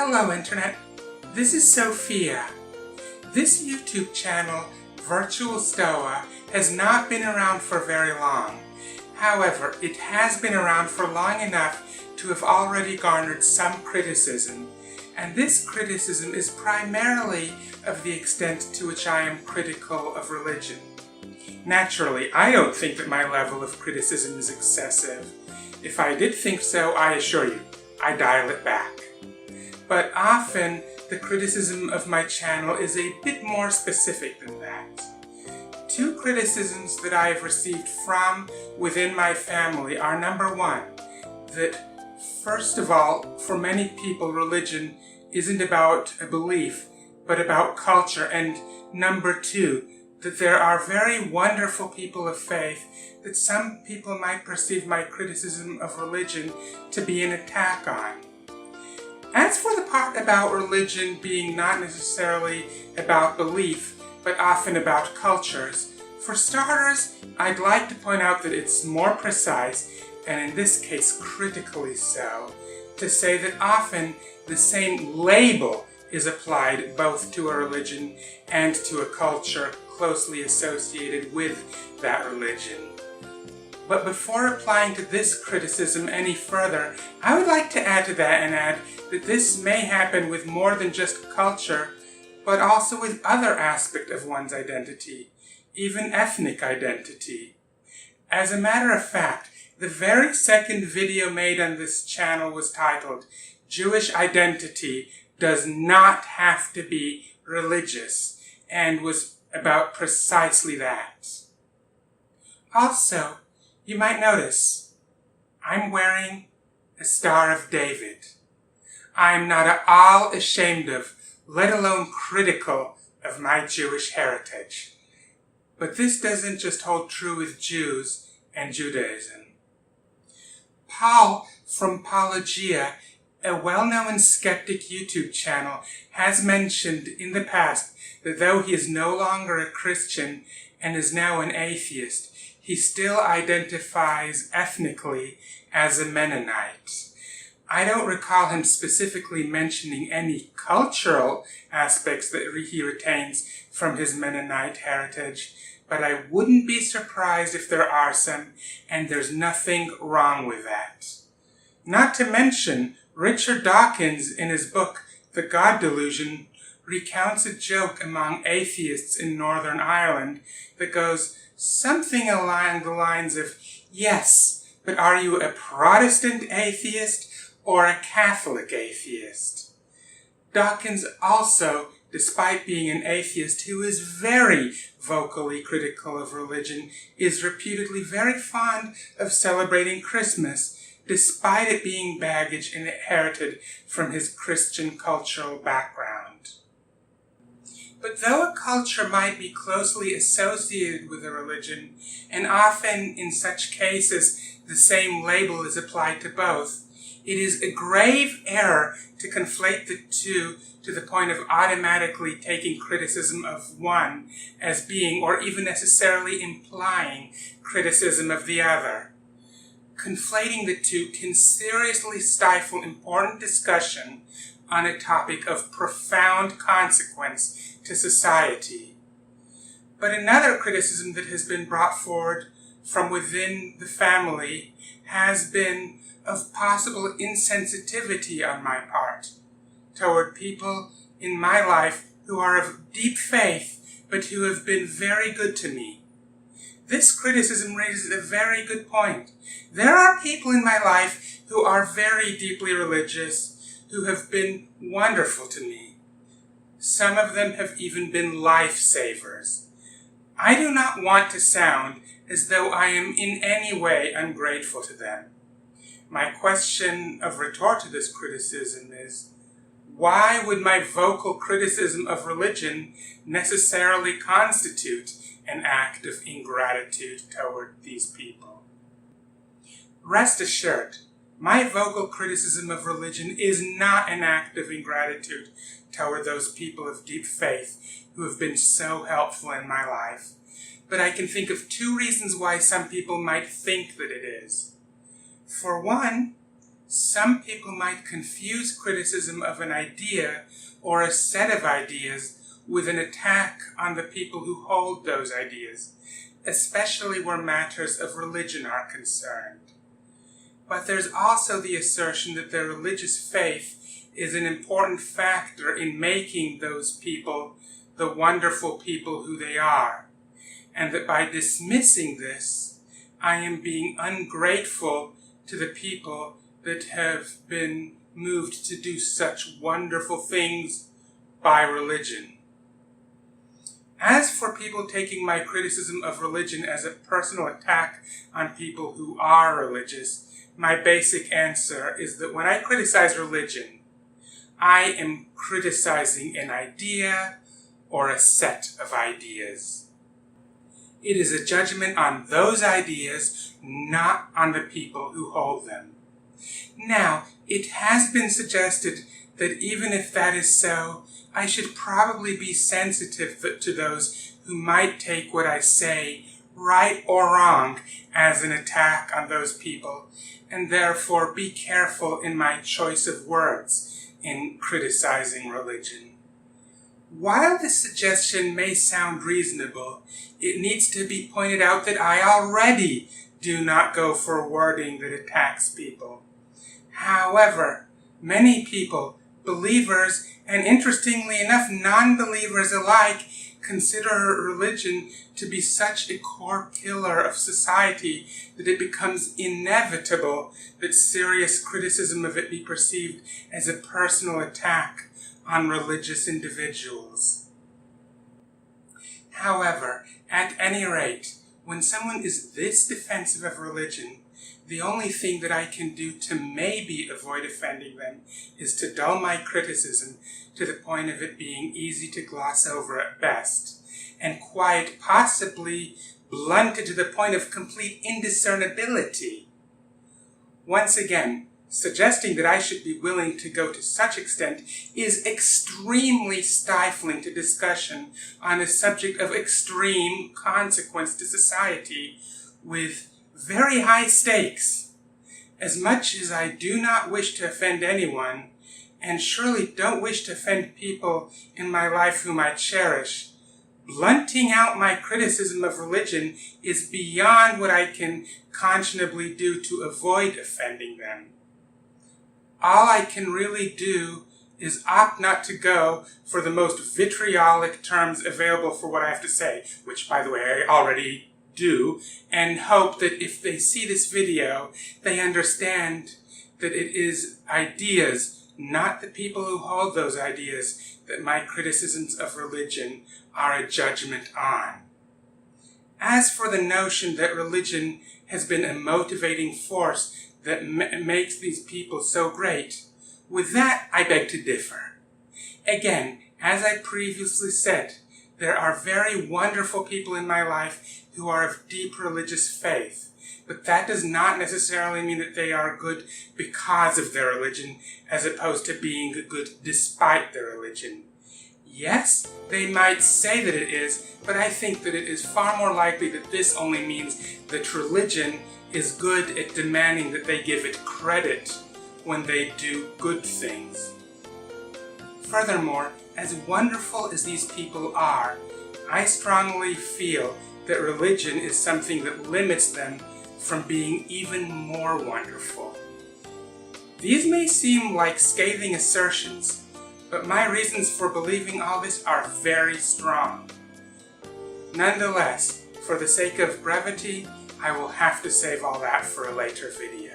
Hello Internet, this is Sophia. This YouTube channel, Virtual Stoa, has not been around for very long. However, it has been around for long enough to have already garnered some criticism, and this criticism is primarily of the extent to which I am critical of religion. Naturally, I don't think that my level of criticism is excessive. If I did think so, I assure you, I dial it back. But often, the criticism of my channel is a bit more specific than that. Two criticisms that I have received from within my family are, number one, that first of all, for many people, religion isn't about a belief, but about culture, and number two, that there are very wonderful people of faith that some people might perceive my criticism of religion to be an attack on. As for the part about religion being not necessarily about belief, but often about cultures, for starters, I'd like to point out that it's more precise, and in this case critically so, to say that often the same label is applied both to a religion and to a culture closely associated with that religion. But before applying to this criticism any further, I would like to add to that and add that this may happen with more than just culture, but also with other aspects of one's identity, even ethnic identity. As a matter of fact, the very second video made on this channel was titled, "Jewish Identity Does Not Have to Be Religious," and was about precisely that. Also, you might notice, I'm wearing a Star of David. I am not at all ashamed of, let alone critical of, my Jewish heritage. But this doesn't just hold true with Jews and Judaism. Paul from Apologia, a well-known skeptic YouTube channel, has mentioned in the past that though he is no longer a Christian and is now an atheist, he still identifies ethnically as a Mennonite. I don't recall him specifically mentioning any cultural aspects that he retains from his Mennonite heritage, but I wouldn't be surprised if there are some, and there's nothing wrong with that. Not to mention, Richard Dawkins, in his book, The God Delusion, recounts a joke among atheists in Northern Ireland that goes something along the lines of, "Yes, but are you a Protestant atheist or a Catholic atheist?" Dawkins also, despite being an atheist who is very vocally critical of religion, is reputedly very fond of celebrating Christmas, despite it being baggage inherited from his Christian cultural background. But though a culture might be closely associated with a religion, and often in such cases the same label is applied to both, it is a grave error to conflate the two to the point of automatically taking criticism of one as being, or even necessarily implying, criticism of the other. Conflating the two can seriously stifle important discussion on a topic of profound consequence to society. But another criticism that has been brought forward from within the family has been of possible insensitivity on my part toward people in my life who are of deep faith but who have been very good to me. This criticism raises a very good point. There are people in my life who are very deeply religious, who have been wonderful to me. Some of them have even been lifesavers. I do not want to sound as though I am in any way ungrateful to them. My question of retort to this criticism is, why would my vocal criticism of religion necessarily constitute an act of ingratitude toward these people? Rest assured, my vocal criticism of religion is not an act of ingratitude toward those people of deep faith who have been so helpful in my life. But I can think of two reasons why some people might think that it is. For one, some people might confuse criticism of an idea or a set of ideas with an attack on the people who hold those ideas, especially where matters of religion are concerned. But there's also the assertion that their religious faith is an important factor in making those people the wonderful people who they are, and that by dismissing this, I am being ungrateful to the people that have been moved to do such wonderful things by religion. As for people taking my criticism of religion as a personal attack on people who are religious, my basic answer is that when I criticize religion, I am criticizing an idea or a set of ideas. It is a judgment on those ideas, not on the people who hold them. Now, it has been suggested that even if that is so, I should probably be sensitive to those who might take what I say, right or wrong, as an attack on those people, and therefore be careful in my choice of words in criticizing religion. While this suggestion may sound reasonable, it needs to be pointed out that I already do not go for wording that attacks people. However, many people, believers, and interestingly enough, non-believers alike, consider religion to be such a core pillar of society that it becomes inevitable that serious criticism of it be perceived as a personal attack on religious individuals. However, at any rate, when someone is this defensive of religion, the only thing that I can do to maybe avoid offending them is to dull my criticism to the point of it being easy to gloss over at best, and quite possibly blunted to the point of complete indiscernibility. Once again, suggesting that I should be willing to go to such extent is extremely stifling to discussion on a subject of extreme consequence to society with very high stakes. As much as I do not wish to offend anyone, and surely don't wish to offend people in my life whom I cherish, blunting out my criticism of religion is beyond what I can conscionably do to avoid offending them. All I can really do is opt not to go for the most vitriolic terms available for what I have to say, which, by the way, I already do, and hope that if they see this video, they understand that it is ideas, not the people who hold those ideas, that my criticisms of religion are a judgment on. As for the notion that religion has been a motivating force that makes these people so great, with that I beg to differ. Again, as I previously said, there are very wonderful people in my life who are of deep religious faith, but that does not necessarily mean that they are good because of their religion, as opposed to being good despite their religion. Yes, they might say that it is, but I think that it is far more likely that this only means that religion is good at demanding that they give it credit when they do good things. Furthermore, as wonderful as these people are, I strongly feel that religion is something that limits them from being even more wonderful. These may seem like scathing assertions, but my reasons for believing all this are very strong. Nonetheless, for the sake of brevity, I will have to save all that for a later video.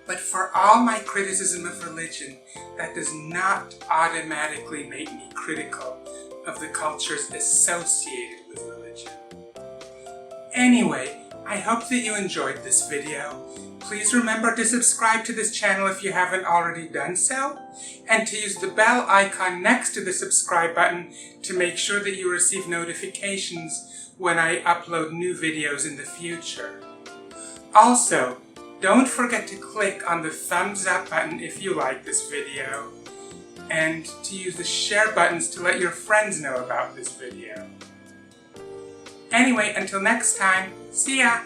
But for all my criticism of religion, that does not automatically make me critical of the cultures associated with religion. Anyway, I hope that you enjoyed this video. Please remember to subscribe to this channel if you haven't already done so, and to use the bell icon next to the subscribe button to make sure that you receive notifications when I upload new videos in the future. Also, don't forget to click on the thumbs up button if you like this video, and to use the share buttons to let your friends know about this video. Anyway, until next time, see ya!